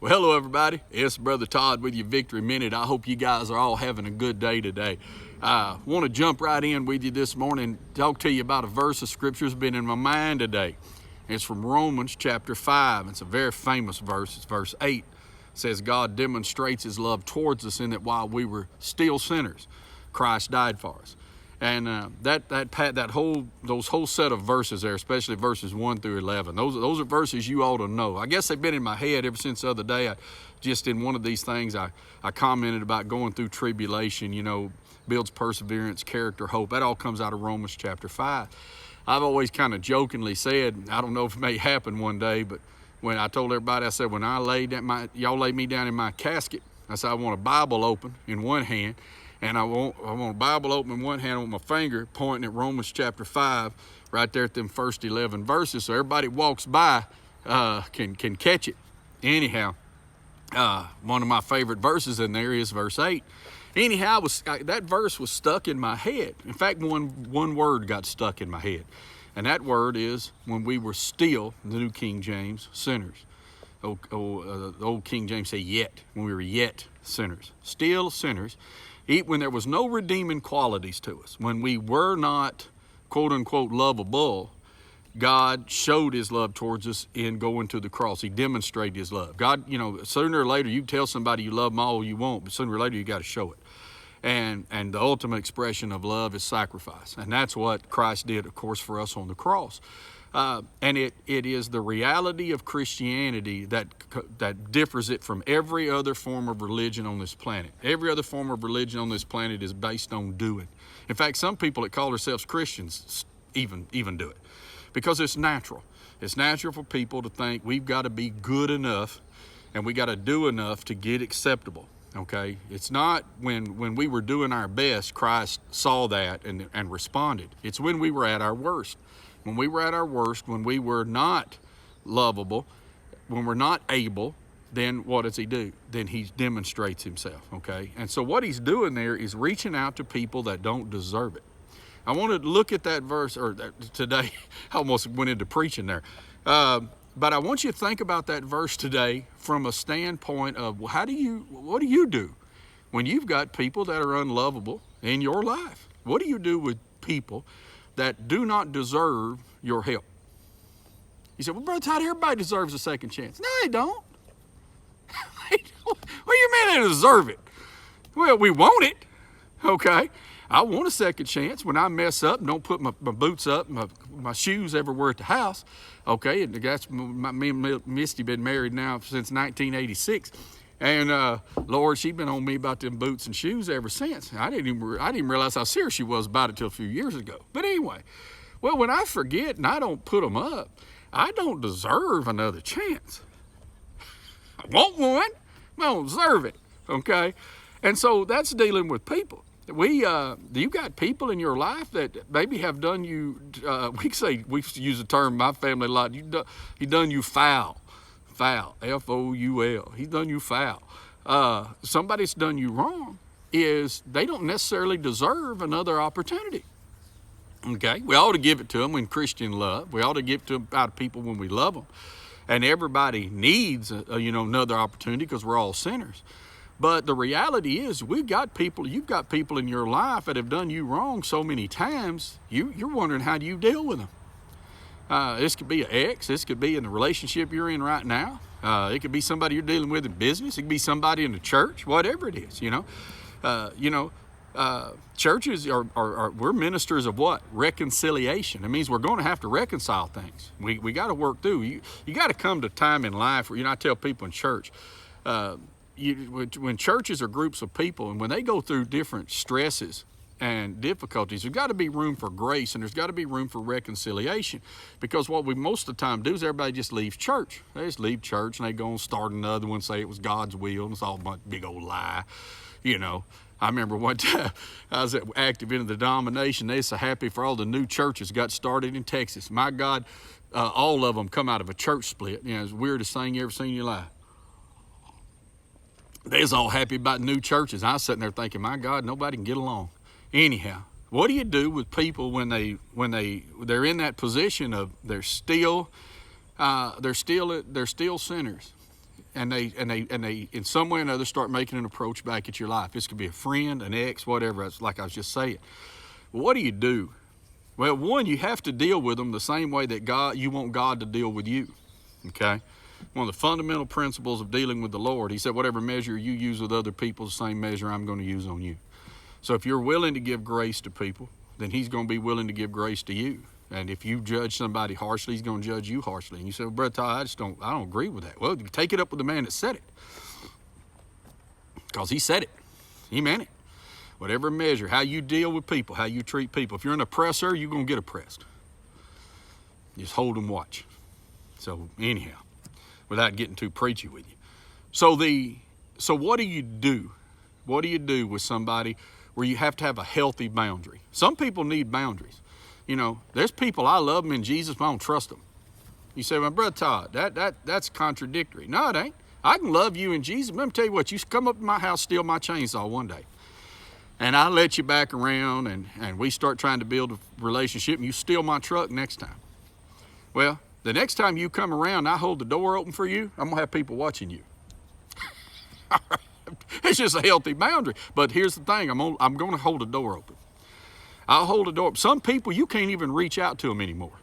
Well, hello everybody. It's Brother Todd with your Victory Minute. I hope you guys are all having a good day today. I want to jump right in with you this morning, talk to you about a verse of scripture that's been in my mind today. It's from Romans chapter 5. It's a very famous verse. It's verse 8. It says, God demonstrates his love towards us in that while we were still sinners, Christ died for us. And those whole set of verses there, especially verses 1 through 11, those are verses you ought to know. I guess they've been in my head ever since the other day. Just in one of these things, I commented about going through tribulation, builds perseverance, character, hope. That all comes out of Romans chapter 5. I've always kind of jokingly said, I don't know if it may happen one day, but when I told everybody, I said, when y'all lay me down in my casket, I said, I want a Bible open in one hand, and I want a Bible open in one hand with my finger pointing at Romans chapter 5, right there at them first 11 verses, so everybody walks by can catch it. Anyhow, one of my favorite verses in there is verse 8. Anyhow, that verse was stuck in my head. In fact, one word got stuck in my head, and that word is when we were still, the New King James, sinners. The old King James say yet, when we were yet sinners. Still sinners. When there was no redeeming qualities to us, when we were not, quote unquote, lovable, God showed his love towards us in going to the cross. He demonstrated his love. God, sooner or later, you tell somebody you love them all you want, but sooner or later you got to show it. And the ultimate expression of love is sacrifice. And that's what Christ did, of course, for us on the cross. And it is the reality of Christianity that differs it from every other form of religion on this planet. Every other form of religion on this planet is based on doing. In fact, some people that call themselves Christians even do it because it's natural. It's natural for people to think we've got to be good enough and we got to do enough to get acceptable. Okay, it's not when we were doing our best, Christ saw that and responded. It's when we were at our worst. When we were at our worst, when we were not lovable, when we're not able, then what does he do? Then he demonstrates himself, okay? And so what he's doing there is reaching out to people that don't deserve it. I want to look at that verse, today, I almost went into preaching there. But I want you to think about that verse today from a standpoint of what do you do when you've got people that are unlovable in your life? What do you do with people that do not deserve your help? You say, well, Brother Todd, everybody deserves a second chance. No, they don't. They don't. What do you mean they deserve it? Well, we want it, okay? I want a second chance when I mess up and don't put my boots up, my shoes everywhere at the house, okay? And that's me and Misty been married now since 1986. And Lord, she's been on me about them boots and shoes ever since. I didn't even realize how serious she was about it till a few years ago. But anyway, well, when I forget and I don't put them up, I don't deserve another chance. I want one, but I don't deserve it, okay? And so that's dealing with people. You got people in your life that maybe have done you, we used to use the term in my family a lot, he done you foul. Foul, F-O-U-L. He's done you foul. Somebody's done you wrong is they don't necessarily deserve another opportunity. Okay, we ought to give it to them in Christian love. We ought to give it to them out people when we love them. And everybody needs, another opportunity because we're all sinners. But the reality is you've got people in your life that have done you wrong so many times, you're wondering how do you deal with them. This could be an ex. This could be in the relationship you're in right now. It could be somebody you're dealing with in business. It could be somebody in the church, whatever it is, churches we're ministers of what? Reconciliation. It means we're going to have to reconcile things. We got to work through. You got to come to a time in life where, I tell people in church, when churches are groups of people and when they go through different stresses and difficulties, there's got to be room for grace and there's got to be room for reconciliation, because what we most of the time do is everybody just leaves church. They just leave church and they go and start another one, say it was God's will, and it's all a big old lie. I remember one time I was active in the denomination. They're so happy for all the new churches got started in Texas. My God, all of them come out of a church split. It's the weirdest thing you ever seen in your life. They was all happy about new churches. I was sitting there thinking, my God, nobody can get along. Anyhow, what do you do with people when they're in that position of they're still sinners? and they in some way or another start making an approach back at your life. This could be a friend, an ex, whatever. It's like I was just saying. Well, what do you do? Well, one, you have to deal with them the same way that you want God to deal with you. Okay? One of the fundamental principles of dealing with the Lord, he said, whatever measure you use with other people, the same measure I'm going to use on you. So if you're willing to give grace to people, then he's going to be willing to give grace to you. And if you judge somebody harshly, he's going to judge you harshly. And you say, well, Brother Todd, I don't agree with that. Well, you take it up with the man that said it. Because he said it. He meant it. Whatever measure, how you deal with people, how you treat people. If you're an oppressor, you're going to get oppressed. Just hold and watch. So anyhow, without getting too preachy with you. So what do you do? What do you do with somebody where you have to have a healthy boundary? Some people need boundaries. You know, there's people, I love them in Jesus, but I don't trust them. You say, well, Brother Todd, that's contradictory. No, it ain't. I can love you in Jesus. Let me tell you what, you come up to my house, steal my chainsaw one day. And I let you back around and we start trying to build a relationship and you steal my truck next time. Well, the next time you come around and I hold the door open for you, I'm going to have people watching you. It's just a healthy boundary. But here's the thing, I'm going to hold the door open. I'll hold the door open. Some people, you can't even reach out to them anymore.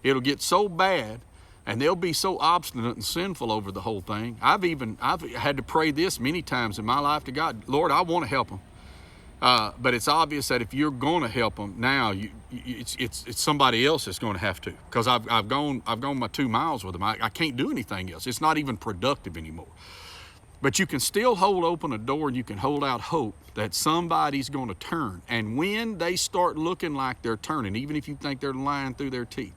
It'll get so bad and they'll be so obstinate and sinful over the whole thing. I've had to pray this many times in my life to God, Lord, I want to help them. But it's obvious that if you're going to help them now, it's somebody else that's going to have to, because I've gone my 2 miles with them. I can't do anything else. It's not even productive anymore. But you can still hold open a door and you can hold out hope that somebody's going to turn. And when they start looking like they're turning, even if you think they're lying through their teeth,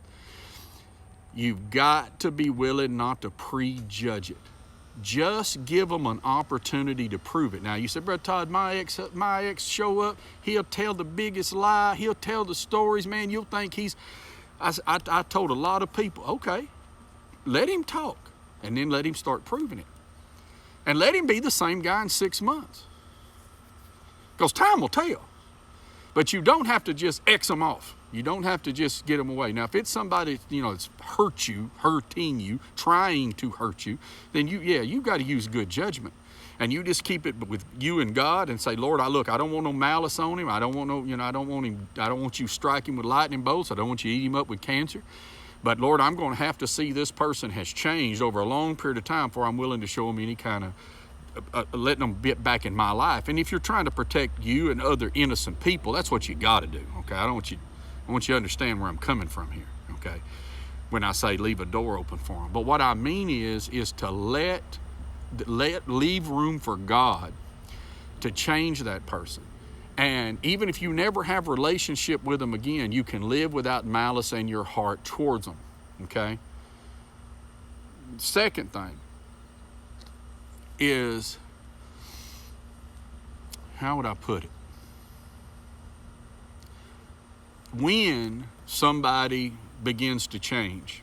you've got to be willing not to prejudge it. Just give them an opportunity to prove it. Now, you said, Brother Todd, my ex show up. He'll tell the biggest lie. He'll tell the stories, man. You'll think I told a lot of people. Okay, let him talk and then let him start proving it. And let him be the same guy in 6 months. Because time will tell. But you don't have to just X them off. You don't have to just get them away. Now, if it's somebody, that's hurting you, trying to hurt you, then you've got to use good judgment. And you just keep it with you and God and say, Lord, I don't want no malice on him. I don't want you to strike him with lightning bolts. I don't want you to eat him up with cancer. But Lord, I'm going to have to see this person has changed over a long period of time before I'm willing to show them any kind of letting them get back in my life. And if you're trying to protect you and other innocent people, that's what you got to do. Okay, I want you to understand where I'm coming from here. Okay, when I say leave a door open for them, but what I mean is to leave room for God to change that person. And even if you never have a relationship with them again, you can live without malice in your heart towards them, okay? Second thing is, how would I put it? When somebody begins to change,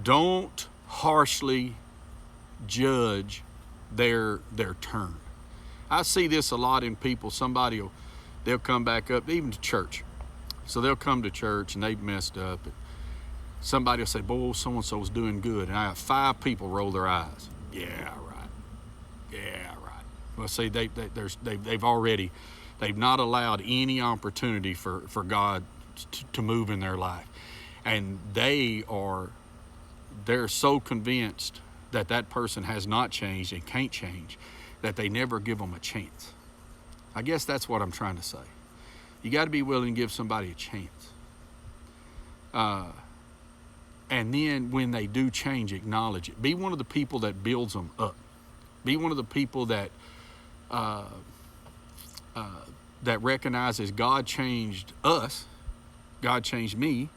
don't harshly judge their turn. I see this a lot in people. They'll come back up, even to church. So they'll come to church and they've messed up. And somebody will say, boy, so-and-so's doing good. And I have 5 people roll their eyes. Yeah, right. Yeah, right. Well, see, they've not allowed any opportunity for God to move in their life. And they're so convinced that person has not changed and can't change, that they never give them a chance. I guess that's what I'm trying to say. You got to be willing to give somebody a chance. And then when they do change, acknowledge it. Be one of the people that builds them up. Be one of the people that recognizes God changed us, God changed me,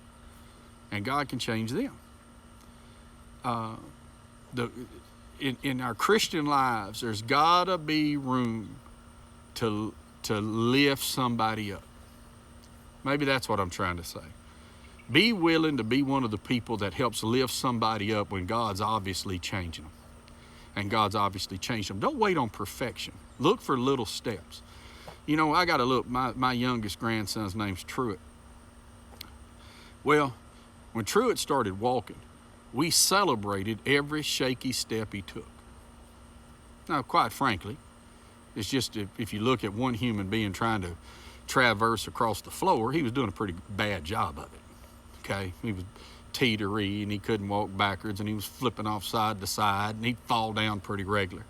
and God can change them. In our Christian lives, there's got to be room to lift somebody up. Maybe that's what I'm trying to say. Be willing to be one of the people that helps lift somebody up when God's obviously changing them. And God's obviously changed them. Don't wait on perfection. Look for little steps. I got to look. My youngest grandson's name's Truett. Well, when Truett started walking, we celebrated every shaky step he took. Now, quite frankly, it's just if you look at one human being trying to traverse across the floor, he was doing a pretty bad job of it. Okay, he was teetery and he couldn't walk backwards and he was flipping off side to side and he'd fall down pretty regular.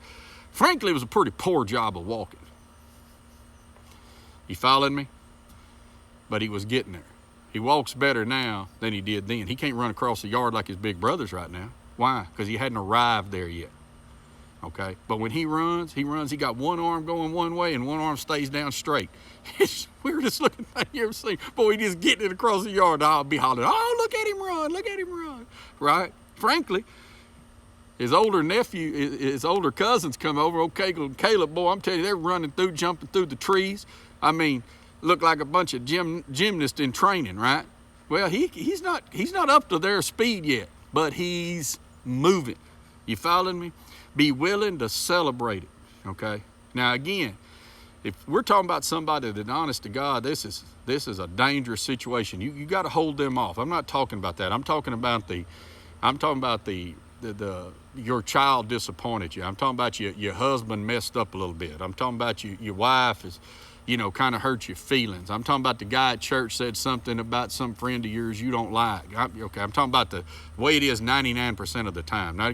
Frankly, it was a pretty poor job of walking. You following me? But he was getting there. He walks better now than he did then. He can't run across the yard like his big brothers right now. Why? Because he hadn't arrived there yet. Okay, but when he runs, he got one arm going one way and one arm stays down straight. It's the weirdest looking thing you ever seen. Boy, he just getting it across the yard. I'll be hollering, oh, look at him run, right? Frankly, his older cousins come over, okay, Caleb, boy, I'm telling you, they're running through, jumping through the trees. I mean, look like a bunch of gymnasts in training, right? Well, he's not up to their speed yet, but he's moving. You following me? Be willing to celebrate it, okay? Now, again, if we're talking about somebody that's honest to God, this is a dangerous situation. You got to hold them off. I'm not talking about that. I'm talking about your child disappointed you. I'm talking about your husband messed up a little bit. I'm talking about your wife is, kind of hurt your feelings. I'm talking about the guy at church said something about some friend of yours you don't like. I'm talking about the way it is 99% of the time. Now,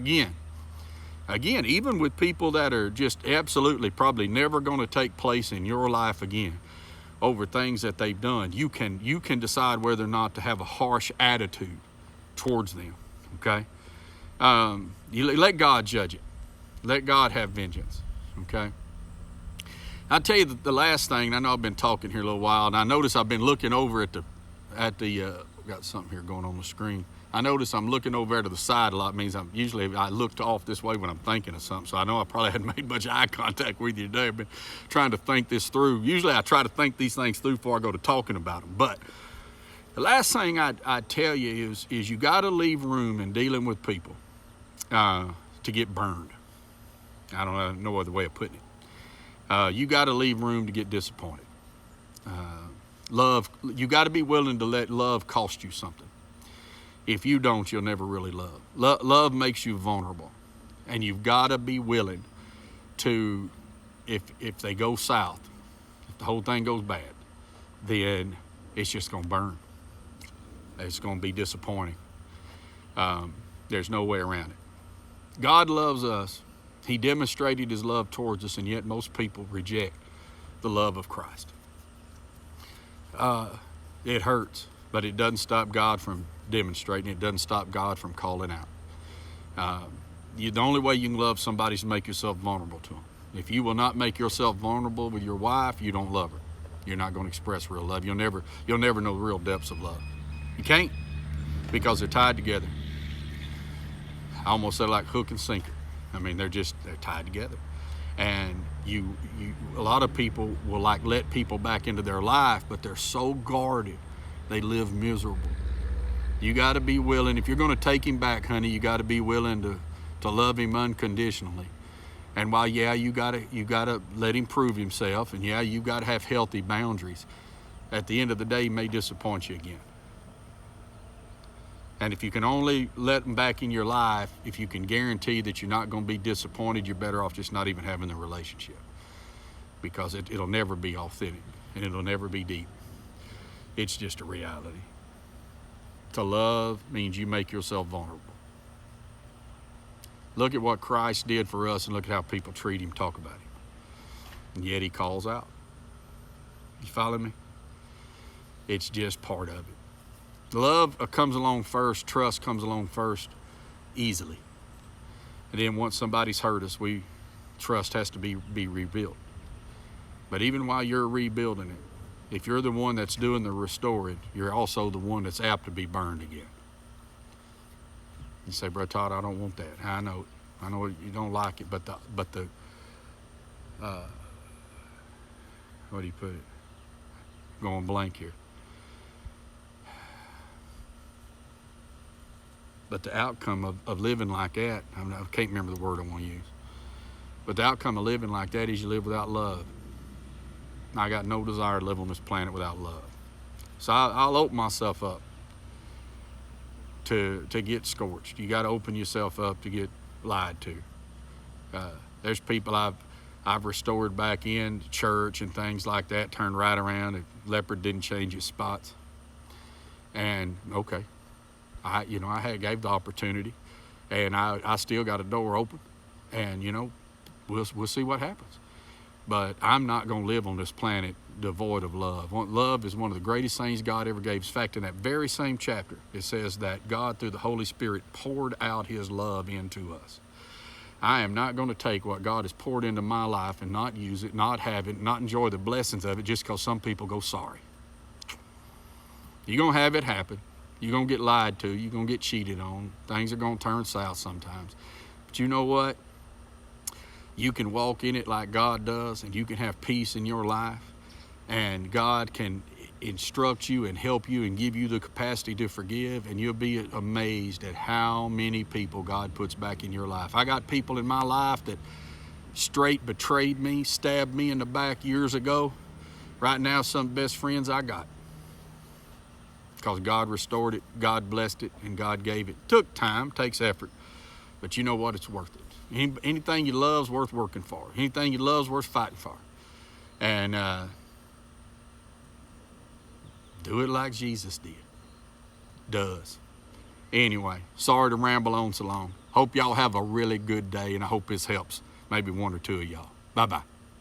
Again, even with people that are just absolutely probably never going to take place in your life again over things that they've done, you can decide whether or not to have a harsh attitude towards them, okay? You let God judge it. Let God have vengeance, okay? I'll tell you the last thing, I know I've been talking here a little while, and I notice I've been looking over at the got something here going on the screen. I notice I'm looking over to the side a lot. It means I looked off this way when I'm thinking of something. So I know I probably hadn't made much eye contact with you today. I've been trying to think this through. Usually I try to think these things through before I go to talking about them. But the last thing I'd tell you is you got to leave room in dealing with people to get burned. I don't know no other way of putting it. You got to leave room to get disappointed. Love, you got to be willing to let love cost you something. If you don't, you'll never really love. Love makes you vulnerable. And you've got to be willing to, if they go south, if the whole thing goes bad, then it's just going to burn. It's going to be disappointing. There's no way around it. God loves us. He demonstrated his love towards us, and yet most people reject the love of Christ. It hurts, but it doesn't stop God from demonstrating. It doesn't stop God from calling out. The only way you can love somebody is to make yourself vulnerable to them. If you will not make yourself vulnerable with your wife, you don't love her. You're not going to express real love. You'll never know the real depths of love. You can't, because they're tied together. I almost said like hook and sinker. I mean, they're tied together. And a lot of people will let people back into their life, but they're so guarded, they live miserable. You got to be willing, if you're going to take him back, honey, you got to be willing to love him unconditionally. And while, you got to let him prove himself, and you got to have healthy boundaries. At the end of the day, he may disappoint you again. And if you can only let them back in your life, if you can guarantee that you're not going to be disappointed, you're better off just not even having the relationship, because it'll never be authentic and it'll never be deep. It's just a reality. To love means you make yourself vulnerable. Look at what Christ did for us and look at how people treat him, talk about him. And yet he calls out. You follow me? It's just part of it. Love comes along first, trust comes along first, easily. And then once somebody's hurt us, trust has to be rebuilt. But even while you're rebuilding it, if you're the one that's doing the restoring, you're also the one that's apt to be burned again. You say, Bro Todd, I don't want that. I know you don't like it, but the what do you put it? Going blank here. But the outcome of living like that, I can't remember the word I want to use, but the outcome of living like that is you live without love. I got no desire to live on this planet without love. So I'll open myself up to get scorched. You got to open yourself up to get lied to. There's people I've restored back in church and things like that, turned right around, and leopard didn't change its spots. And okay, I gave the opportunity, and I still got a door open, and we'll see what happens. But I'm not going to live on this planet devoid of love. Love is one of the greatest things God ever gave. In fact, in that very same chapter, it says that God, through the Holy Spirit, poured out his love into us. I am not going to take what God has poured into my life and not use it, not have it, not enjoy the blessings of it just because some people go sorry. You're going to have it happen. You're going to get lied to. You're going to get cheated on. Things are going to turn south sometimes. But you know what? You can walk in it like God does, and you can have peace in your life, and God can instruct you and help you and give you the capacity to forgive, and you'll be amazed at how many people God puts back in your life. I got people in my life that straight betrayed me, stabbed me in the back years ago. Right now, some of the best friends I got, because God restored it, God blessed it, and God gave it. Took time, takes effort, but you know what? It's worth it. Anything you love is worth working for. Anything you love is worth fighting for. And do it like Jesus does. Anyway, sorry to ramble on so long. Hope y'all have a really good day, and I hope this helps maybe one or two of y'all. Bye-bye.